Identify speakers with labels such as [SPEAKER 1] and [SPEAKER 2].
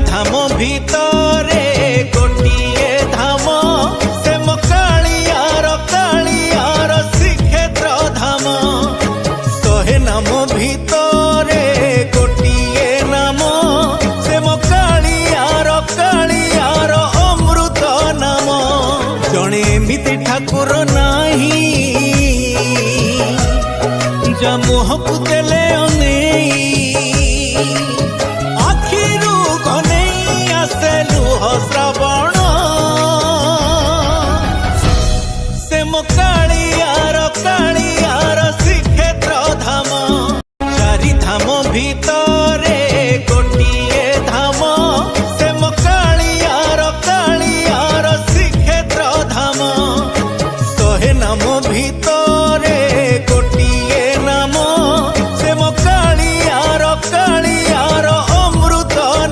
[SPEAKER 1] धाम भितरे गोटिए धाम से मो कालियार श्रीक्षेत्र धाम। शहे नाम भितरे गोटिए नाम से मो कालियार अमृत नाम। जणे एमिति ठाकुर